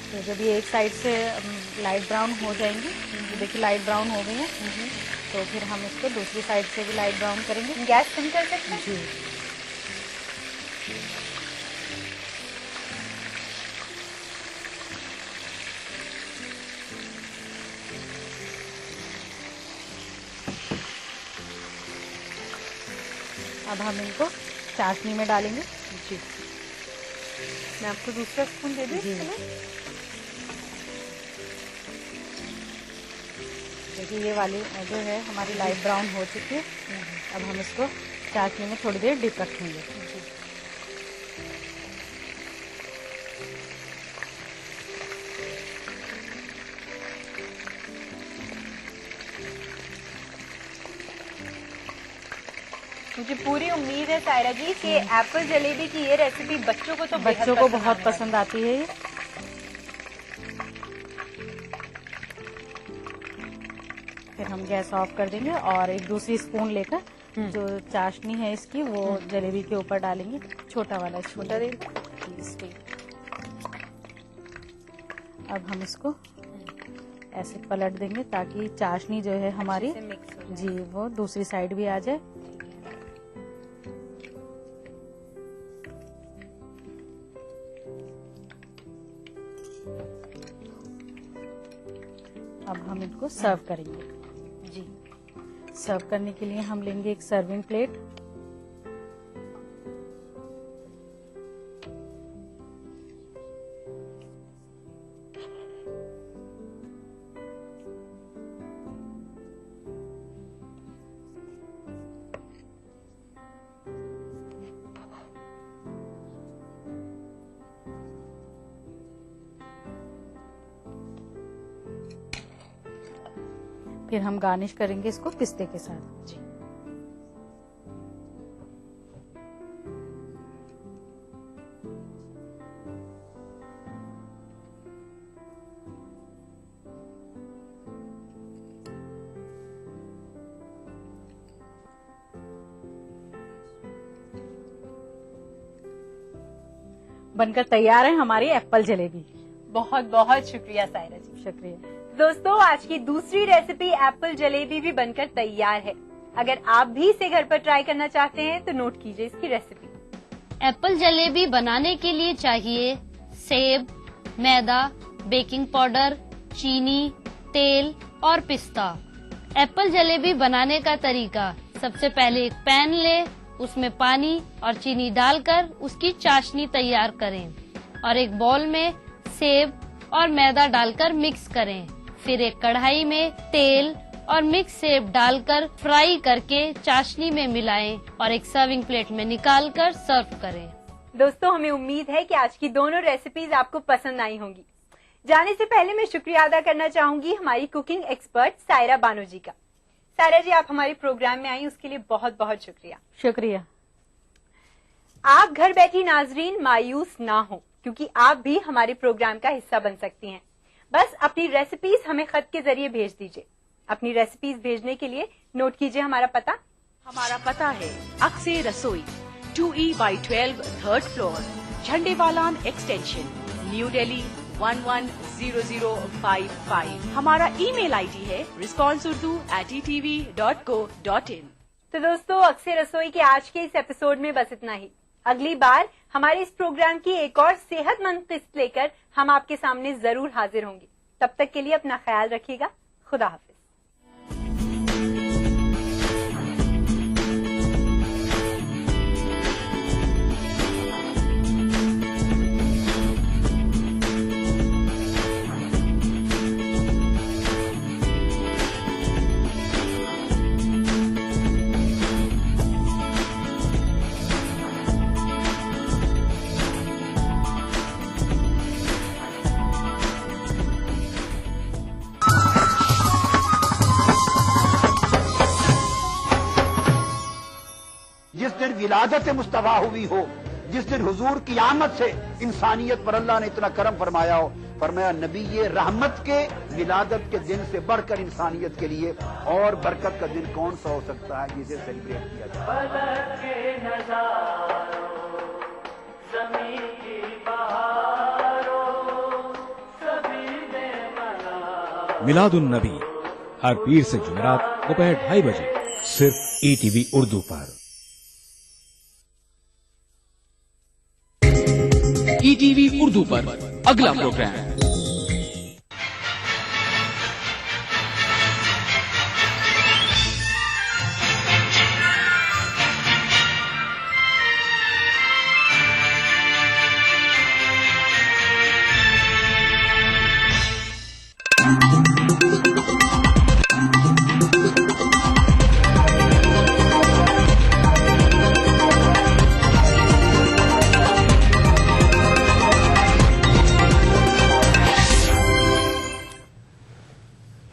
तो जब ये एक साइड से लाइट ब्राउन हो जाएंगी, तो देखिए लाइट ब्राउन हो गई है, तो फिर हम इसको दूसरी साइड से भी लाइट ब्राउन करेंगे। गैस कम कर सकते हैं? जी। अब हम इनको चाशनी में डालेंगे। जी, मैं आपको दूसरा स्पून दे दूं? जी। देखिए ये वाली जो है हमारी लाइट ब्राउन हो चुकी है। अब हम इसको चाशनी में थोड़ी देर डिप रखेंगे। मुझे पूरी उम्मीद है सायरा जी कि एप्पल जलेबी की ये रेसिपी बच्चों को तो बच्चों को बहुत पसंद आती है ये। फिर हम गैस ऑफ कर देंगे और एक दूसरी स्पून लेकर जो चाशनी है इसकी वो जलेबी के ऊपर डालेंगे। छोटा वाला छोटा दे। अब हम इसको ऐसे पलट देंगे ताकि चाशनी जो है हमारी जी वो दूसरी साइड भी आ जाए। अब हम इनको सर्व करेंगे। जी, सर्व करने के लिए हम लेंगे एक सर्विंग प्लेट। फिर हम गार्निश करेंगे इसको पिस्ते के साथ। जी, बनकर तैयार है हमारी एप्पल जलेबी। बहुत बहुत शुक्रिया सायरा जी। शुक्रिया। दोस्तों, आज की दूसरी रेसिपी एप्पल जलेबी भी बनकर तैयार है। अगर आप भी इसे घर पर ट्राई करना चाहते हैं तो नोट कीजिए इसकी रेसिपी। एप्पल जलेबी बनाने के लिए चाहिए सेब, मैदा, बेकिंग पाउडर, चीनी, तेल और पिस्ता। एप्पल जलेबी बनाने का तरीका, सबसे पहले एक पैन ले, उसमें पानी और चीनी डालकर उसकी चाशनी तैयार करें और एक बाउल में सेब और मैदा डालकर मिक्स करें। फिर एक कढ़ाई में तेल और मिक्स सेब डालकर फ्राई करके चाशनी में मिलाएं और एक सर्विंग प्लेट में निकालकर सर्व करें। दोस्तों, हमें उम्मीद है कि आज की दोनों रेसिपीज आपको पसंद आई होंगी। जाने से पहले मैं शुक्रिया अदा करना चाहूंगी हमारी कुकिंग एक्सपर्ट सायरा बानो जी का। सायरा जी, आप हमारे प्रोग्राम में आई उसके लिए बहुत बहुत शुक्रिया। शुक्रिया। आप घर बैठी नाजरीन मायूस ना हो, क्योंकि आप भी हमारे प्रोग्राम का हिस्सा बन सकती हैं। बस अपनी रेसिपीज हमें खत के जरिए भेज दीजिए। अपनी रेसिपीज भेजने के लिए नोट कीजिए हमारा पता। हमारा पता है अक्से रसोई, 2E/12, 3rd floor, Jhandewalan extension, new Delhi 110055। हमारा ईमेल आईडी है responseurdu@etv.co.in। तो दोस्तों, अक्से रसोई के आज के इस एपिसोड में बस इतना ही। अगली बार हमारे इस प्रोग्राम की एक और सेहतमंद किस्त लेकर हम आपके सामने जरूर हाजिर होंगे। तब तक के लिए अपना ख्याल रखिएगा। खुदा हाफिज। विलादत मुस्तफा हुई हो, जिस दिन हुजूर की आमद से इंसानियत पर अल्लाह ने इतना करम फरमाया हो, फरमाया नबी ये रहमत के विलादत के दिन से बढ़कर इंसानियत के लिए और बरकत का दिन कौन सा हो सकता है जिसे सेलिब्रेट किया जाए। मिलादुन नबी, हर पीर से जुमेरात दोपहर 2:30 बजे सिर्फ ETV उर्दू पर। ETV उर्दू पर अगला प्रोग्राम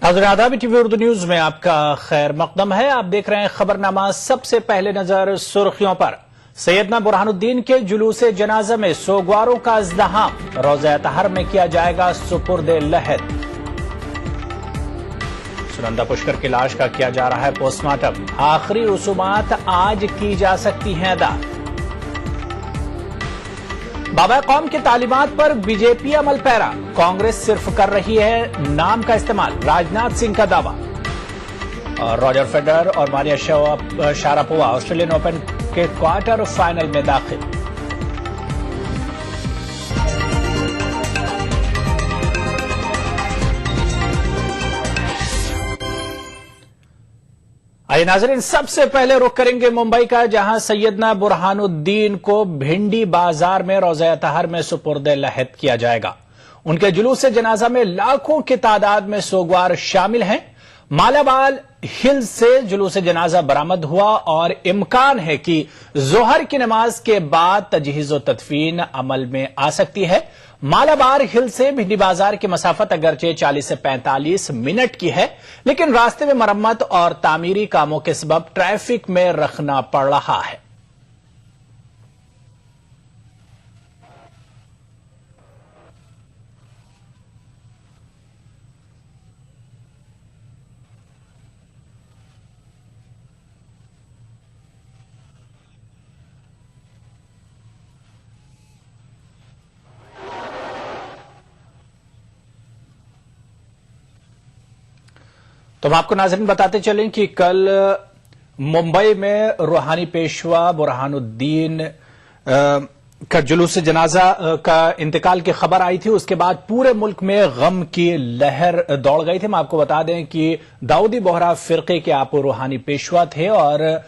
नाज़रीन आदाब, टीवी उर्दू न्यूज में आपका खैर मकदम है। आप देख रहे हैं खबरनामा। सबसे पहले नजर सुर्खियों पर। सैयदना बुरहानुद्दीन के जुलूस जनाजा में सोगवारों का इज़्दिहाम, रोज़ा अतहर में किया जाएगा सुपुर्द लहद। सुनंदा पुष्कर की लाश का किया जा रहा है पोस्टमार्टम। आखिरी रसूमात आज की जा सकती हैं अदा। बाबा कौम की तालीमात पर बीजेपी अमल पैरा, कांग्रेस सिर्फ कर रही है नाम का इस्तेमाल, राजनाथ सिंह का दावा। और रॉजर फेडरर और मारिया शारापोवा ऑस्ट्रेलियन ओपन के क्वार्टर फाइनल में दाखिल। आइए नाज़रीन, सबसे पहले रुख करेंगे मुंबई का, जहां सैयदना बुरहानुद्दीन को भिंडी बाजार में रोज़ा अतहर में सुपुर्द लहद किया जाएगा। उनके जुलूस जनाजा में लाखों की तादाद में सोगवार शामिल हैं। मालाबार हिल्स से जुलूस जनाजा बरामद हुआ और इम्कान है कि जोहर की नमाज के बाद तजहीज़ तदफीन अमल में आ सकती है। मालाबार हिल से भिंडी बाजार की मसाफत अगरचे 40 से 45 मिनट की है, लेकिन रास्ते में मरम्मत और तामीरी कामों के सबब ट्रैफिक में रखना पड़ रहा है। तो हम आपको नाज़रीन बताते चलें कि कल मुंबई में रूहानी पेशवा बुरहानुद्दीन का जुलूस जनाजा का इंतकाल की खबर आई थी। उसके बाद पूरे मुल्क में गम की लहर दौड़ गई थी। हम आपको बता दें कि दाऊदी बोहरा फिरके के आप रूहानी पेशवा थे और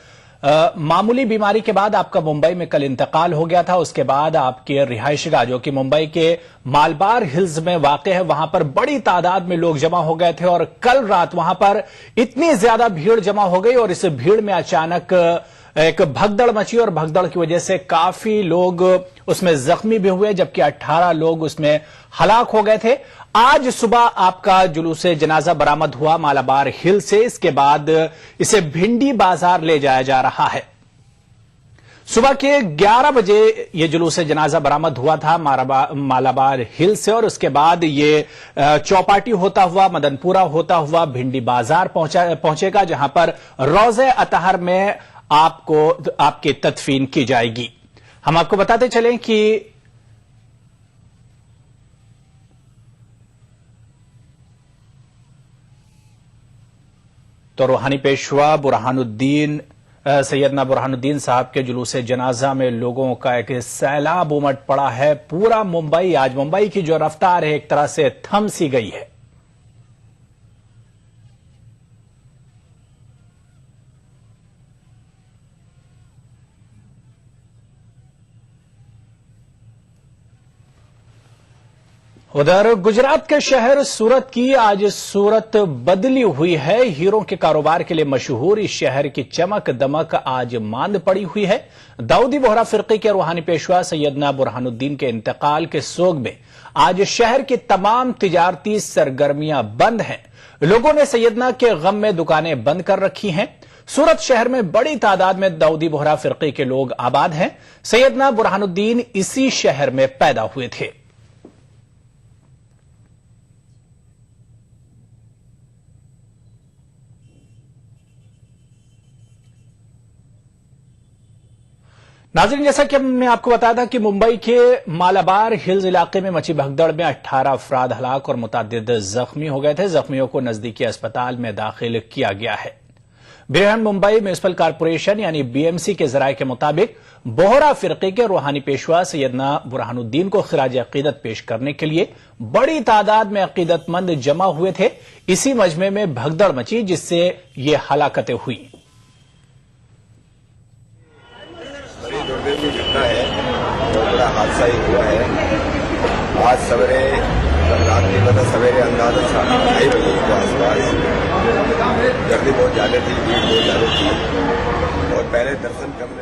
मामूली बीमारी के बाद आपका मुंबई में कल इंतकाल हो गया था। उसके बाद आपके रिहायशगाह जो कि मुंबई के मालबार हिल्स में वाक़ है, वहां पर बड़ी तादाद में लोग जमा हो गए थे और कल रात वहां पर इतनी ज्यादा भीड़ जमा हो गई और इस भीड़ में अचानक एक भगदड़ मची और भगदड़ की वजह से काफी लोग उसमें जख्मी भी हुए, जबकि 18 लोग उसमें हलाक हो गए थे। आज सुबह आपका जुलूस जनाजा बरामद हुआ मालाबार हिल से। इसके बाद इसे भिंडी बाजार ले जाया जा रहा है। सुबह के 11 बजे यह जुलूस जनाजा बरामद हुआ था मालाबार हिल से और उसके बाद ये चौपाटी होता हुआ, मदनपुरा होता हुआ भिंडी बाजार पहुंचेगा, जहां पर रोज़े अतहर में आपकी तदफीन की जाएगी। हम आपको बताते चलें कि तो रूहानी पेशवा बुरहानुद्दीन सैयदना बुरहानुद्दीन साहब के जुलूस जनाजा में लोगों का एक सैलाब उमड़ पड़ा है। पूरा मुंबई, आज मुंबई की जो रफ्तार है एक तरह से थम सी गई है। उधर गुजरात के शहर सूरत की आज सूरत बदली हुई है। हीरों के कारोबार के लिए मशहूर इस शहर की चमक दमक आज मांद पड़ी हुई है। दाऊदी बोहरा फिरके के रूहानी पेशवा सैयदना बुरहानुद्दीन के इंतकाल के सोग में आज शहर की तमाम तिजारती सरगर्मियां बंद हैं। लोगों ने सैयदना के गम में दुकानें बंद कर रखी हैं। सूरत शहर में बड़ी तादाद में दाऊदी बोहरा फिरके के लोग आबाद हैं। सैयदना बुरहानुद्दीन इसी शहर में पैदा हुए थे। नाज़रीन, जैसा कि हमने आपको बताया था कि मुंबई के मालाबार हिल्स इलाके में मची भगदड़ में 18 अफराद हलाक और मुतअद्दिद जख्मी हो गए थे। जख्मियों को नजदीकी अस्पताल में दाखिल किया गया है। बृहन मुंबई म्युनिसिपल कारपोरेशन यानी बीएमसी के जराये के मुताबिक बोहरा फिरके के रूहानी पेशवा सैयदना बुरहानुद्दीन को खिराज अकीदत पेश करने के लिए बड़ी तादाद में अकीदतमंद जमा हुए थे। इसी मजमे में भगदड़ मची जिससे ये हलाकतें हुई। बड़ी दुर्दैवी घटना है, बहुत बड़ा हादसा ही हुआ है। आज सवेरे रात नहीं पता, सवेरे अंदाजा 2:30 बजे के आसपास गर्दी बहुत ज्यादा थी, भीड़ बहुत ज्यादा थी और पहले दर्शन देने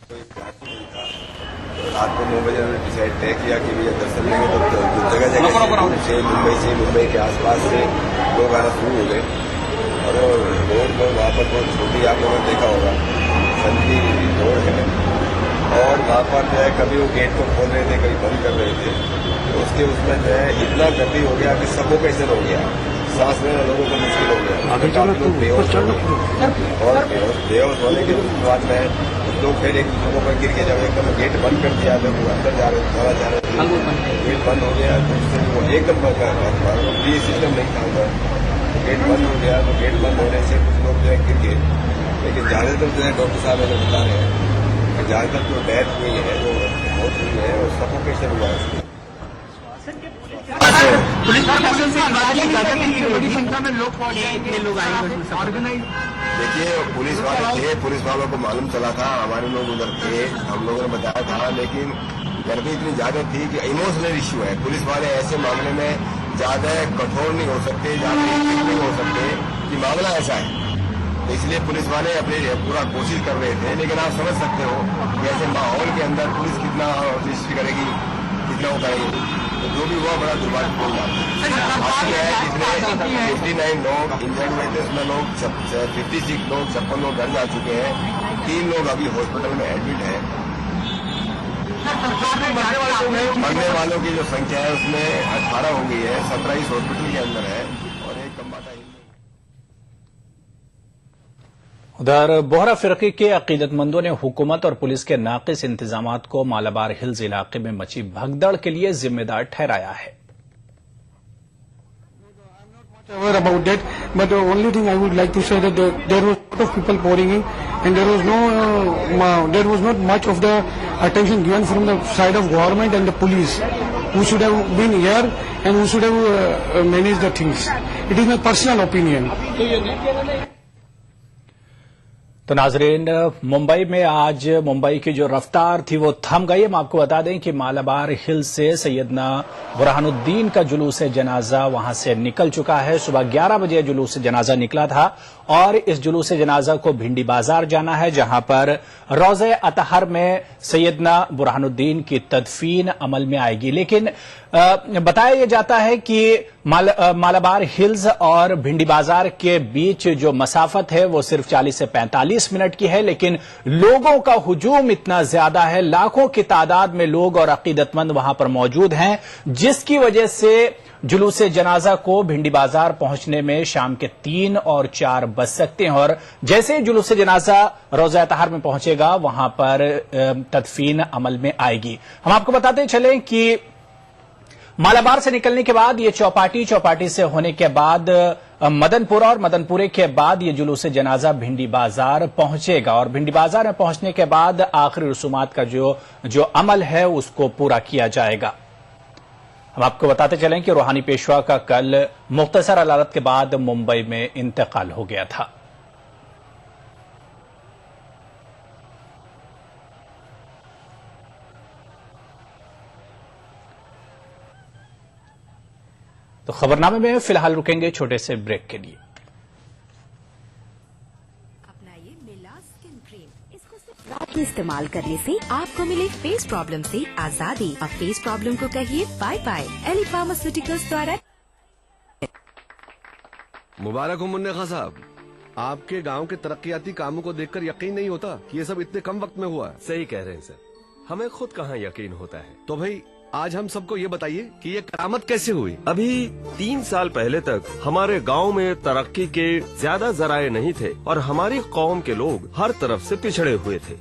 कोई बाकी नहीं था। रात को 9 बजे हमने डिसाइड तय किया कि भैया दर्शन लेंगे तो जगह जगह से मुंबई के आसपास से लोग आना शुरू हो गए और रोड पर वहाँ पर बहुत छोटी, आप लोगों ने देखा होगा, संती रोड है और वहाँ पर जो है कभी वो गेट को खोल रहे थे, कभी बंद कर रहे थे। तो उसमें जो है इतना गर्दी हो गया कि सफोकेशन हो गया, सांस लेना लोगों को मुश्किल हो गया और बेहोश होने के बाद में लोग फिर एक दूसरों पर गिर के जब एकदम गेट बंद कर दिया तो वो अंदर जा रहे थे, गेट बंद हो गया तो वो एकदम ये सिस्टम नहीं था उधर, गेट बंद हो गया तो गेट बंद होने से कुछ लोग जो है गिर गए। लेकिन ज्यादातर जो है डॉक्टर साहब हमें बता रहे हैं कि ज्यादातर जो डेथ हुई है वो बहुत हुई है और सफोकेशन हुआ है। पुलिस प्रशासन से बड़ी संख्या में लोग पहुंचे, लोग आए। देखिए, पुलिस वाले थे, पुलिस वालों को मालूम चला था, हमारे लोग उधर थे, हम लोगों ने बताया था, लेकिन गर्मी इतनी ज्यादा थी कि इमोशनल इश्यू है। पुलिस वाले ऐसे मामले में ज्यादा कठोर नहीं हो सकते, ज्यादा नहीं हो सकते कि मामला ऐसा है, तो इसलिए पुलिस वाले अपने पूरा कोशिश कर रहे थे। लेकिन आप समझ सकते हो कि ऐसे माहौल के अंदर पुलिस कितना कोशिश करेगी, कितना वो करेगी, तो जो भी हुआ बड़ा दुर्भाग्यपूर्ण बात है। जितने 59 लोग इंजर्ड हुए थे उसमें लोग 56 लोग 56 लोग घर जा चुके हैं, 3 लोग अभी हॉस्पिटल में एडमिट हैं। मरने वालों की जो संख्या है उसमें 18 हो गई है, 17 इस हॉस्पिटल के अंदर है और एक कम्बाटा। उधर बोहरा फिरके के अकीदतमंदों ने हुकूमत और पुलिस के नाकिस इंतजामात को मालाबार हिल्स इलाके में मची भगदड़ के लिए जिम्मेदार ठहराया है। About that, but the only thing I would like to say that there was a lot of people pouring in, and there was not much of the attention given from the side of government and the police, who should have been here and who should have managed the things. It is my personal opinion. तो नाजरीन, मुंबई में आज मुंबई की जो रफ्तार थी वो थम गई। हम आपको बता दें कि मालाबार हिल से सैयदना बुरहानुद्दीन का जुलूस जनाजा वहां से निकल चुका है। सुबह 11 बजे जुलूस जनाजा निकला था और इस जुलूस जनाजा को भिंडी बाजार जाना है, जहां पर रोज़े अतहर में सैयदना बुरहानुद्दीन की तदफीन अमल में आएगी। लेकिन बताया यह जाता है कि मालाबार हिल्स और भिंडी बाजार के बीच जो मसाफत है वो सिर्फ 40 से 45 मिनट की है, लेकिन लोगों का हुजूम इतना ज्यादा है, लाखों की तादाद में लोग और अकीदतमंद वहां पर मौजूद हैं, जिसकी वजह से जुलूस जनाजा को भिंडी बाजार पहुंचने में शाम के 3 और 4 बज सकते हैं। और जैसे ही जुलूस जनाजा रोज़ा अतहर में पहुंचेगा वहां पर तदफीन अमल में आएगी। हम आपको बताते चलें कि मालाबार से निकलने के बाद ये चौपाटी से होने के बाद मदनपुरा और मदनपुरे के बाद ये जुलूस जनाजा भिंडी बाजार पहुंचेगा और भिंडी बाजार में पहुंचने के बाद आखिरी रसूमात का जो अमल है उसको पूरा किया जाएगा। हम आपको बताते चलें कि रूहानी पेशवा का कल मुख्तसर अदालत के बाद मुंबई में इंतकाल हो गया था। तो खबरनामे में फिलहाल रुकेंगे छोटे से ब्रेक के लिए। अपनाइए मिला स्किन क्रीम। इसको सिर्फ रात में इस्तेमाल करने से आपको मिले फेस प्रॉब्लम से आजादी। अब फेस प्रॉब्लम को कहिए बाय बाय। एली फार्मास्यूटिकल्स द्वारा। मुबारक हो मुन्ने खां साहब, आपके गांव के तरक्याती कामों को देखकर यकीन नहीं होता कि ये सब इतने कम वक्त में हुआ। सही कह रहे हैं सर, हमें खुद कहाँ यकीन होता है। तो भाई आज हम सबको ये बताइए कि ये करामत कैसे हुई। अभी 3 साल पहले तक हमारे गांव में तरक्की के ज्यादा जराए नहीं थे और हमारी कौम के लोग हर तरफ से पिछड़े हुए थे,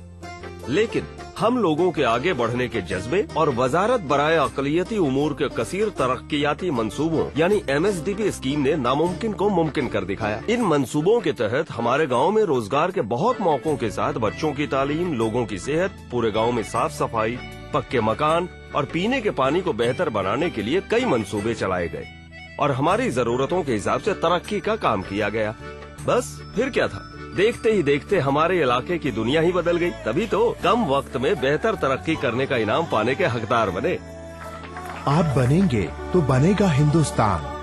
लेकिन हम लोगों के आगे बढ़ने के जज्बे और वजारत बराए अकलियती उमूर के कसीर तरक्कियाती मंसूबों यानी MSDP स्कीम ने नामुमकिन को मुमकिन कर दिखाया। इन मंसूबों के तहत हमारे गांव में रोजगार के बहुत मौकों के साथ बच्चों की तालीम, लोगों की सेहत, पूरे गांव में साफ सफाई, पक्के मकान और पीने के पानी को बेहतर बनाने के लिए कई मंसूबे चलाए गए और हमारी जरूरतों के हिसाब से तरक्की का काम किया गया। बस फिर क्या था, देखते ही देखते हमारे इलाके की दुनिया ही बदल गई। तभी तो कम वक्त में बेहतर तरक्की करने का इनाम पाने के हकदार बने। आप बनेंगे तो बनेगा Hindustan.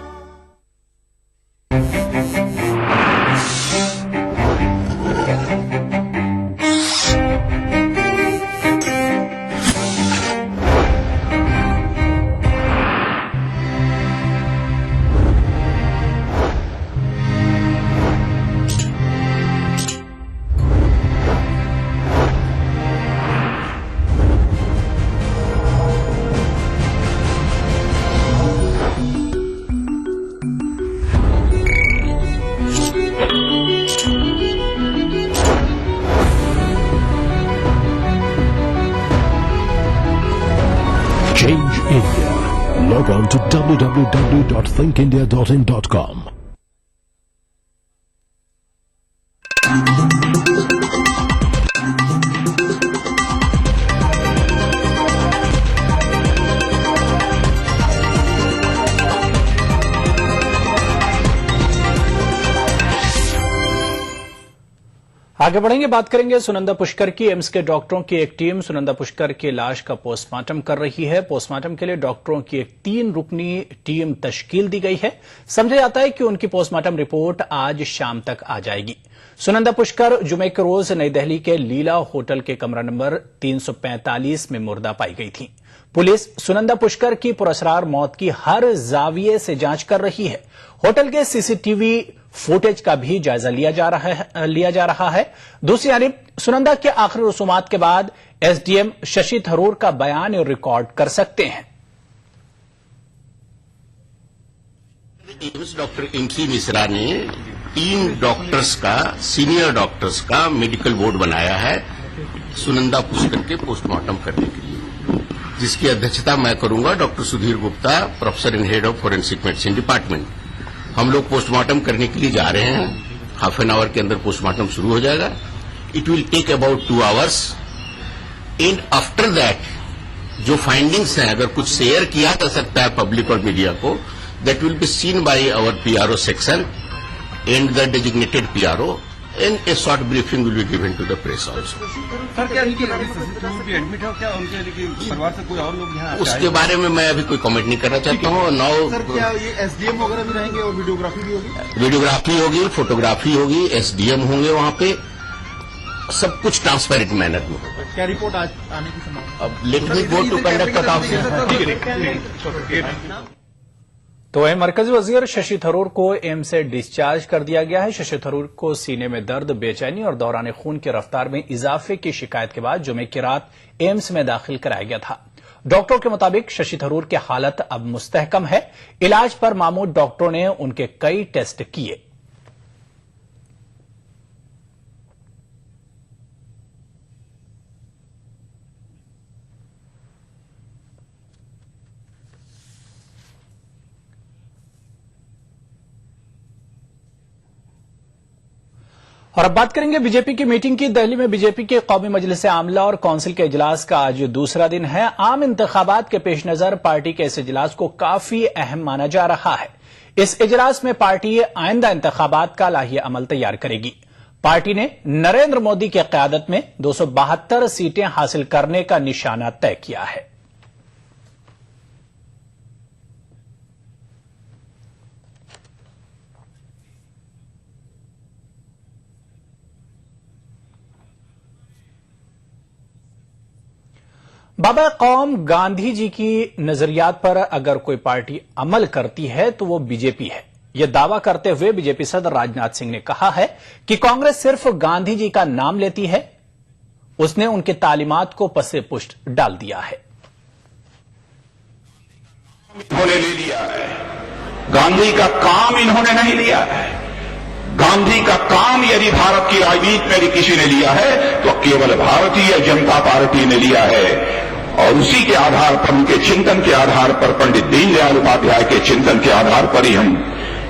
Change India. Log on to www.thinkindia.in.com. आगे बढ़ेंगे, बात करेंगे सुनंदा पुष्कर की। एम्स के डॉक्टरों की एक टीम सुनंदा पुष्कर की लाश का पोस्टमार्टम कर रही है। पोस्टमार्टम के लिए डॉक्टरों की एक 3 रुकनी टीम तश्कील दी गई है। समझा जाता है कि उनकी पोस्टमार्टम रिपोर्ट आज शाम तक आ जाएगी। सुनंदा पुष्कर जुमे के रोज नई दिल्ली के लीला होटल के कमरा नंबर 345 में मुर्दा पाई गई थी। पुलिस सुनंदा पुष्कर की पुरअसरार मौत की हर जाविये से जांच कर रही है। होटल के सीसीटीवी फुटेज का भी जायजा लिया जा रहा है। दूसरी जानब सुनंदा के आखिरी रसूमात के बाद एसडीएम शशि थरूर का बयान रिकॉर्ड कर सकते हैं। एम्स डॉक्टर इमसी मिश्रा ने 3 डॉक्टर्स का, सीनियर डॉक्टर्स का मेडिकल बोर्ड बनाया है सुनंदा पुष्कर के पोस्टमार्टम करने के लिए, जिसकी अध्यक्षता मैं करूंगा। Doctor Sudhir Gupta, professor and head of forensic medicine department. हम लोग पोस्टमार्टम करने के लिए जा रहे हैं। हाफ एन आवर के अंदर पोस्टमार्टम शुरू हो जाएगा। It will take about 2 hours and after that जो फाइंडिंग्स हैं, अगर कुछ शेयर किया जा सकता है पब्लिक और मीडिया को, that will be seen by our PRO section and the designated PRO and a short briefing will be given to the press also. Sir, क्या इनकी भी एडमिट हो, क्या उनके परिवार से कोई और लोग यहाँ? उसके बारे में मैं अभी कोई कमेंट नहीं करना चाहता हूँ। सर, क्या ये एसडीएम वगैरह भी रहेंगे और वीडियोग्राफी भी होगी? वीडियोग्राफी होगी, फोटोग्राफी होगी, एसडीएम होंगे वहाँ पे, सब कुछ ट्रांसपेरेंट मैनर में होगा। क्या रिपोर्ट आज आने की संभावना? अब let me go to conduct the तो वहीं मरकजी वजीर शशि थरूर को एम्स से डिस्चार्ज कर दिया गया है। शशि थरूर को सीने में दर्द, बेचैनी और दौरान खून की रफ्तार में इजाफे की शिकायत के बाद जुमे की रात एम्स में दाखिल कराया गया था। डॉक्टरों के मुताबिक शशि थरूर की हालत अब मुस्तहकम है। इलाज पर मामूद डॉक्टरों ने उनके कई टेस्ट किए। और अब बात करेंगे बीजेपी की मीटिंग की। दिल्ली में बीजेपी के कौमी मजलिस आमला और काउंसिल के इजलास का आज दूसरा दिन है। आम इंतखाबात के पेश नजर पार्टी के इस इजलास को काफी अहम माना जा रहा है। इस इजलास में पार्टी आइंदा इंतखाबात का लाहिया अमल तैयार करेगी। पार्टी ने नरेंद्र मोदी की क़यादत में 272 सीटें हासिल करने का निशाना तय किया है। बाबा कौम गांधी जी की नजरियात पर अगर कोई पार्टी अमल करती है तो वो बीजेपी है। यह दावा करते हुए बीजेपी सदर राजनाथ सिंह ने कहा है कि कांग्रेस सिर्फ गांधी जी का नाम लेती है, उसने उनकी तालीमात को पसे पुष्ट डाल दिया है। इन्होंने ले लिया है, गांधी का काम इन्होंने नहीं लिया है। गांधी का काम यदि भारत की राजनीति में किसी ने लिया है तो केवल भारतीय जनता पार्टी ने लिया है, और उसी के आधार पर, उनके चिंतन के आधार पर, पंडित दीनदयाल उपाध्याय के चिंतन के आधार पर ही हम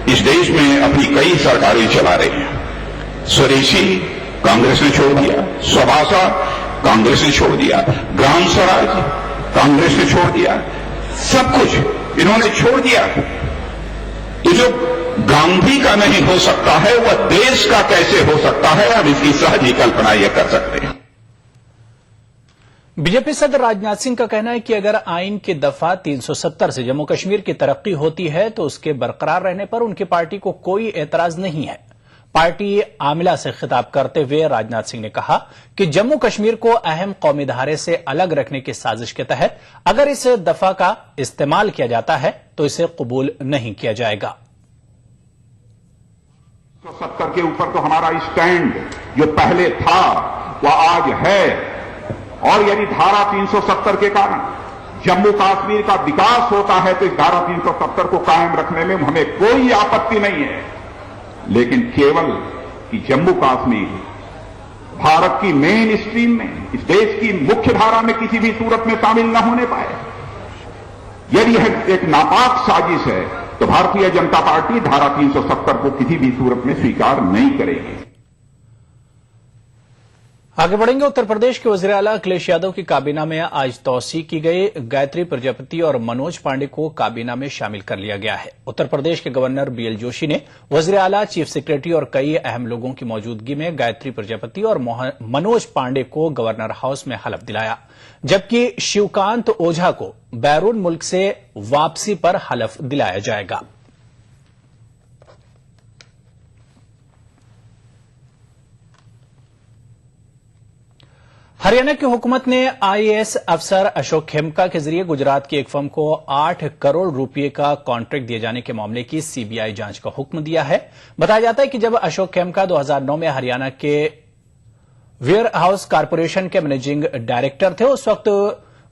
इस देश में अपनी कई सरकारें चला रहे हैं। स्वदेशी कांग्रेस ने छोड़ दिया, स्वभाषा कांग्रेस ने छोड़ दिया, ग्राम स्वराज कांग्रेस ने छोड़ दिया, सब कुछ इन्होंने छोड़ दिया। ये जो गांधी का नहीं हो सकता है वह देश का कैसे हो सकता है, हम इसकी सहज ही कल्पना यह कर सकते हैं। बीजेपी सदर राजनाथ सिंह का कहना है कि अगर आइन की दफा 370 से जम्मू कश्मीर की तरक्की होती है तो उसके बरकरार रहने पर उनकी पार्टी को कोई एतराज नहीं है। पार्टी आमिला से खिताब करते हुए राजनाथ सिंह ने कहा कि जम्मू कश्मीर को अहम कौमी धारे से अलग रखने की साजिश के तहत अगर इस दफा का इस्तेमाल किया जाता है तो इसे कबूल नहीं किया जाएगा। 170 के ऊपर तो हमारा स्टैंड जो पहले था वह आज है, और यदि धारा 370 के कारण जम्मू कश्मीर का विकास होता है तो इस धारा 370 को कायम रखने में हमें कोई आपत्ति नहीं है, लेकिन केवल कि जम्मू कश्मीर भारत की मेन स्ट्रीम में, इस देश की मुख्य धारा में किसी भी सूरत में शामिल न होने पाए। यदि यह एक नापाक साजिश है तो भारतीय जनता पार्टी धारा 370 को किसी भी सूरत में स्वीकार नहीं करेगी। आगे बढ़ेंगे। उत्तर प्रदेश के वज़ीर आला अखिलेश यादव की काबीना में आज तौसीक की गई। गायत्री प्रजापति और मनोज पांडे को काबीना में शामिल कर लिया गया है। उत्तर प्रदेश के गवर्नर बीएल जोशी ने वज़ीर आला, चीफ सेक्रेटरी और कई अहम लोगों की मौजूदगी में गायत्री प्रजापति और मनोज पांडे को गवर्नर हाउस में हलफ दिलाया, जबकि शिवकांत ओझा को बैरून मुल्क से वापसी पर हलफ दिलाया जाएगा। हरियाणा की हुकूमत ने आईएएस अफसर अशोक खेमका के जरिए गुजरात की एक फर्म को 8 करोड़ रुपए का कॉन्ट्रैक्ट दिए जाने के मामले की सीबीआई जांच का हुक्म दिया है। बताया जाता है कि जब अशोक खेमका 2009 में हरियाणा के वेयर हाउस कारपोरेशन के मैनेजिंग डायरेक्टर थे, उस वक्त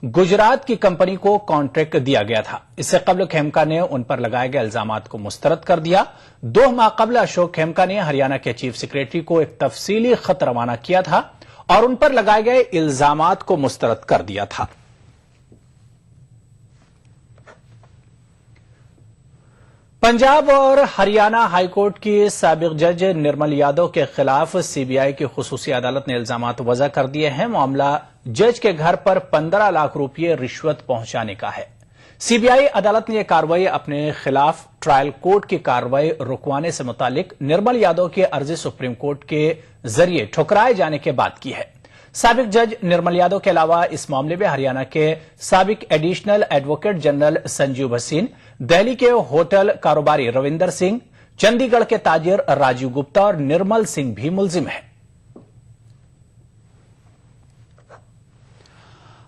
गुजरात की कंपनी को कॉन्ट्रैक्ट दिया गया था। इससे कबल खेमका ने उन पर लगाए गए इल्जामात को मुस्तरद कर दिया। 2 माह कबल अशोक खेमका ने हरियाणा के चीफ सेक्रेटरी को एक तफसीली खत रवाना किया था और उन पर लगाए गए इल्जामात को मुस्तरद कर दिया था। पंजाब और हरियाणा हाईकोर्ट की साबिक जज निर्मल यादव के खिलाफ सीबीआई की खुसूसी अदालत ने इल्जामात वज़ा कर दिए हैं। मामला जज के घर पर 15 लाख रुपये रिश्वत पहुंचाने का है। सीबीआई अदालत ने यह कार्रवाई अपने खिलाफ ट्रायल कोर्ट की कार्रवाई रुकवाने से मुतालिक निर्मल यादव की अर्जी सुप्रीम कोर्ट के जरिए ठुकराए जाने के बाद की है। साबिक जज निर्मल यादव के अलावा इस मामले में हरियाणा के साबिक additional advocate general Sanjeev Bhasin, Delhi के होटल कारोबारी रविंदर सिंह, चंडीगढ़ के ताजिर राजीव गुप्ता और निर्मल सिंह भी मुलजिम हैं।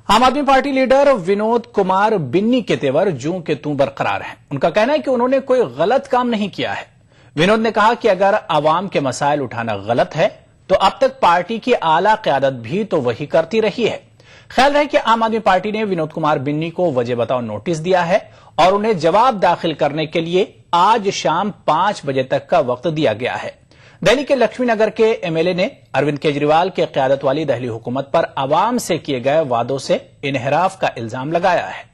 आम आदमी पार्टी लीडर विनोद कुमार बिन्नी के तेवर जूं के तूं बरकरार हैं। उनका कहना है कि उन्होंने कोई गलत काम नहीं किया है। विनोद ने कहा कि अगर आवाम के मसाइल उठाना गलत है तो अब तक पार्टी की आला क़यादत भी तो वही करती रही है। ख्याल रहे कि आम आदमी पार्टी ने विनोद कुमार बिन्नी को वजह बताओ नोटिस दिया है और उन्हें जवाब दाखिल करने के लिए आज शाम 5 बजे तक का वक्त दिया गया है। दिल्ली के लक्ष्मीनगर के एमएलए ने अरविंद केजरीवाल के क़यादत वाली दिल्ली हुकूमत पर आवाम से किए गए वादों से इनहराफ का इल्जाम लगाया है।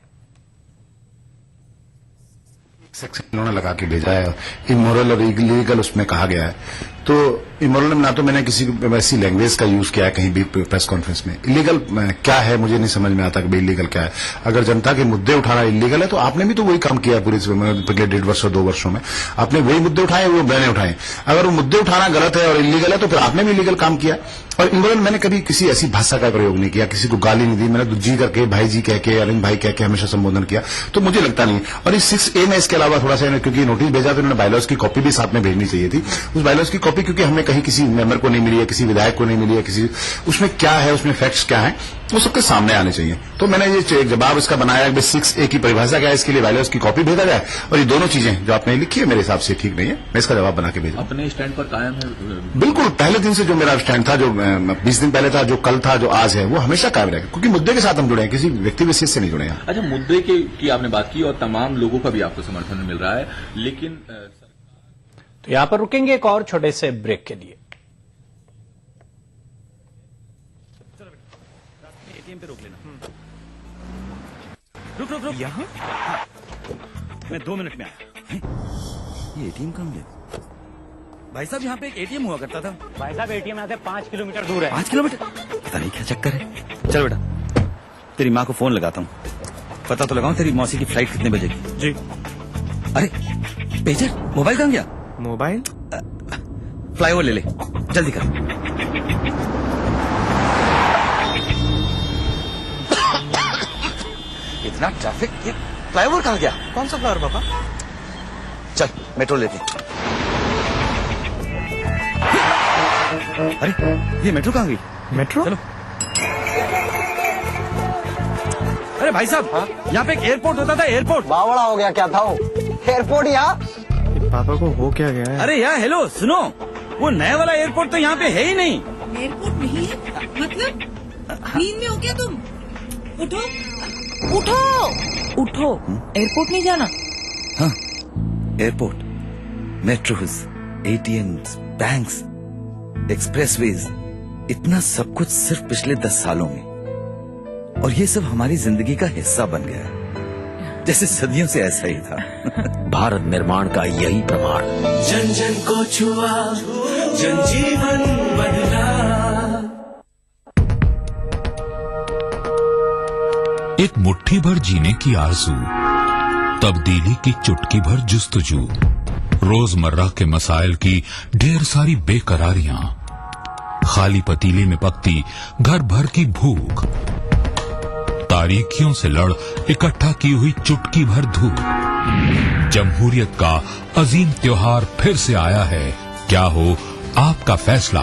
सेक्शन उन्होंने लगा के भेजा है, इमोरल और इलीगल उसमें कहा गया है। तो इमोरल में ना तो मैंने किसी वैसी लैंग्वेज का यूज किया है कहीं भी प्रेस कॉन्फ्रेंस में। इलीगल क्या है मुझे नहीं समझ में आता कि भाई इलीगल क्या है। अगर जनता के मुद्दे उठाना इलीगल है तो आपने भी तो वही काम किया है पूरे पिछले 1.5 वर्ष और 2 वर्षों में। आपने वही मुद्दे उठाए, वो मैंने उठाए। अगर वो मुद्दे उठाना गलत है और इलीगल है तो फिर आपने भी इलीगल काम किया। और इमोरल मैंने कभी किसी ऐसी भाषा का प्रयोग नहीं किया, किसी को गाली नहीं दी। मैंने जी करके, भाई जी कह के, अरविंद भाई कह के हमेशा संबोधन किया, तो मुझे लगता नहीं। और इस 6A में इसके अलावा थोड़ा सा, क्योंकि नोटिस भेजा तो उन्होंने बायलॉज की कॉपी भी साथ में भेजनी चाहिए थी। उस बायलॉज की कॉपी क्योंकि हमें कहीं किसी मेंबर को नहीं मिली है, किसी विधायक को नहीं मिली है, किसी उसमें क्या है, उसमें फैक्ट्स क्या है, वो सबके सामने आने चाहिए। तो मैंने ये एक जवाब इसका बनाया कि 6A की परिभाषा क्या है, इसके लिए वायलेंस की कॉपी भेजा जाए, और ये दोनों चीजें जो आपने लिखी है मेरे हिसाब से ठीक नहीं है, मैं इसका जवाब बना के भेजा। अपने स्टैंड पर कायम है? बिल्कुल, पहले दिन से जो मेरा स्टैंड था, जो 20 दिन पहले था, जो कल था, जो आज है, वो हमेशा कायम रहेगा, क्योंकि मुद्दे के साथ हम जुड़े हैं, किसी व्यक्ति विशेष से नहीं जुड़े हैं। अच्छा, मुद्दे की आपने बात की और तमाम लोगों का भी आपको समर्थन मिल रहा है, लेकिन तो यहां पर रुकेंगे एक और छोटे से ब्रेक के लिए। एटीएम पे रोक लेना। रुक रुक रुक, यहाँ मैं 2 मिनट में आया। ये एटीएम कहाँ गया? भाई साहब, यहाँ पे एक एटीएम हुआ करता था। भाई साहब, एटीएम यहाँ से 5 किलोमीटर दूर है। 5 किलोमीटर? पता नहीं क्या चक्कर है। चल बेटा, तेरी माँ को फोन लगाता हूँ, पता तो लगाऊं तेरी मौसी की फ्लाइट कितने बजे की। जी। अरे पेजर, मोबाइल कहाँ गया? मोबाइल फ्लाईओवर ले ले, जल्दी कर। इतना ट्रैफिक, ये फ्लाईओवर कहाँ गया? कौन सा फ्लाईओवर पापा? चल मेट्रो लेते। अरे ये मेट्रो कहाँ गई? मेट्रो? चलो। अरे भाई साहब, यहाँ पे एक एयरपोर्ट होता था, एयरपोर्ट। बावड़ा हो गया क्या था वो? एयरपोर्ट यहाँ? पापा को हो क्या गया है? अरे यार, हेलो सुनो, वो नया वाला एयरपोर्ट तो यहाँ पे है ही नहीं। एयरपोर्ट नहीं है? मतलब नींद में हो क्या तुम? उठो उठो उठो, एयरपोर्ट नहीं जाना। हाँ, airport, metros, ATMs, banks, expressways, इतना सब कुछ सिर्फ पिछले 10 सालों में, और ये सब हमारी जिंदगी का हिस्सा बन गया है, जैसे सदियों से ऐसा ही था। भारत निर्माण का यही प्रमाण। जन जन को छुआ, जनजीवन बदला। एक मुट्ठी भर जीने की आरज़ू, तब्दीली की चुटकी भर जुस्तजू, रोजमर्रा के मसाइल की ढेर सारी बेकरारियां, खाली पतीले में पकती घर भर की भूख, तारीखियों से लड़ इकट्ठा की हुई चुटकी भर धूप। जमहूरियत का अजीम त्योहार फिर से आया है। क्या हो आपका फैसला,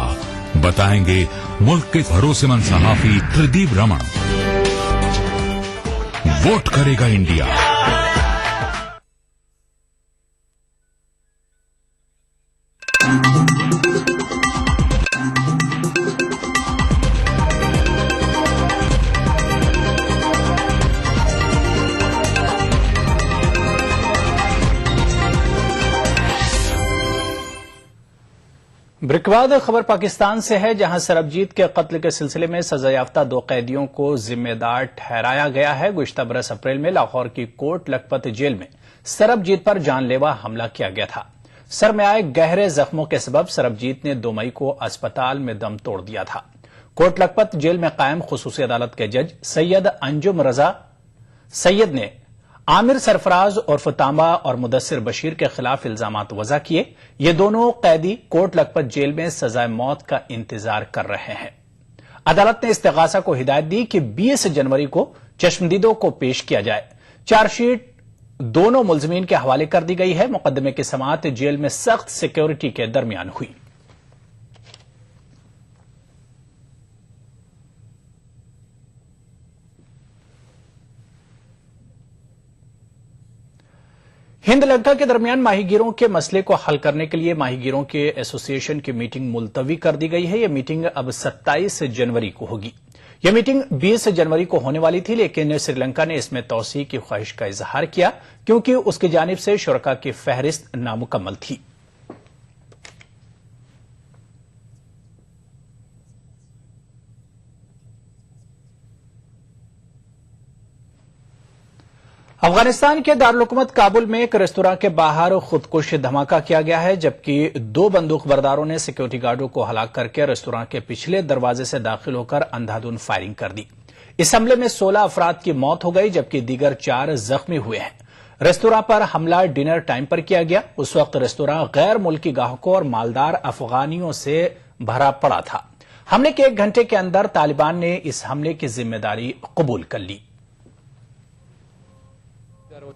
बताएंगे मुल्क के भरोसेमंद सहाफी त्रिदीप रमन। वोट करेगा इंडिया। ब्रेक के बाद खबर पाकिस्तान से है, जहां सरबजीत के कत्ल के सिलसिले में सजायाफ्ता 2 कैदियों को जिम्मेदार ठहराया गया है। गुज़िश्ता बरस अप्रैल में लाहौर की कोट लखपत जेल में सरबजीत पर जानलेवा हमला किया गया था। सर में आए गहरे जख्मों के सबब सरबजीत ने 2 मई को अस्पताल में दम तोड़ दिया था। कोट लखपत जेल में कायम खुसूसी अदालत के जज सैयद अंजुम रजा सैयद ने आमिर सरफराज और फतामा और मुदस्सिर बशीर के खिलाफ इल्जामात वज़ा किए। ये दोनों कैदी कोट लखपत जेल में सजाए मौत का इंतजार कर रहे हैं। अदालत ने इस्तिगासा को हिदायत दी कि 20 जनवरी को चश्मदीदों को पेश किया जाए। चार्जशीट दोनों मुलजमीन के हवाले कर दी गई है। मुकदमे की समाअत जेल में सख्त सिक्योरिटी के दरमियान हुई। हिंद लंका के दरमियान माहीगीरों के मसले को हल करने के लिए माहीगीरों के एसोसिएशन की मीटिंग मुलतवी कर दी गई है। यह मीटिंग अब 27 जनवरी को होगी। यह मीटिंग 20 जनवरी को होने वाली थी, लेकिन श्रीलंका ने इसमें तौसीह की ख्वाहिश का इजहार किया क्योंकि उसकी जानिब से शुरका की फहरिस्त नामुकम्मल थी। अफगानिस्तान के दारुल-हुकूमत काबुल में एक रेस्तोरां के बाहर खुदकुश धमाका किया गया है, जबकि 2 बंदूकबरदारों ने सिक्योरिटी गार्डों को हलाक करके रेस्तोरां के पिछले दरवाजे से दाखिल होकर अंधाधुन फायरिंग कर दी। इस हमले में 16 अफराद की मौत हो गई, जबकि दीगर 4 जख्मी हुए हैं। रेस्तोरां पर हमला डिनर टाइम पर किया गया। उस वक्त रेस्तोरां गैर मुल्की ग्राहकों और मालदार अफगानियों से भरा पड़ा था। हमले के 1 घंटे के अंदर तालिबान ने इस हमले की जिम्मेदारी कबूल कर ली।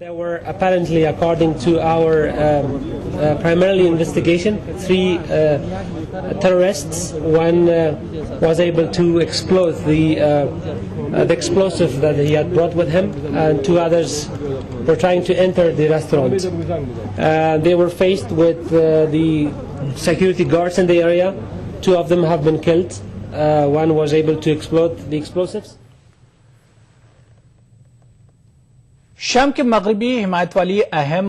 There were apparently, according to our primarily investigation, 3 terrorists. One was able to explode the explosive that he had brought with him, and 2 others were trying to enter the restaurant. They were faced with the security guards in the area. 2 of them have been killed. One was able to explode the explosives. शाम के मगरबी हिमायत वाली अहम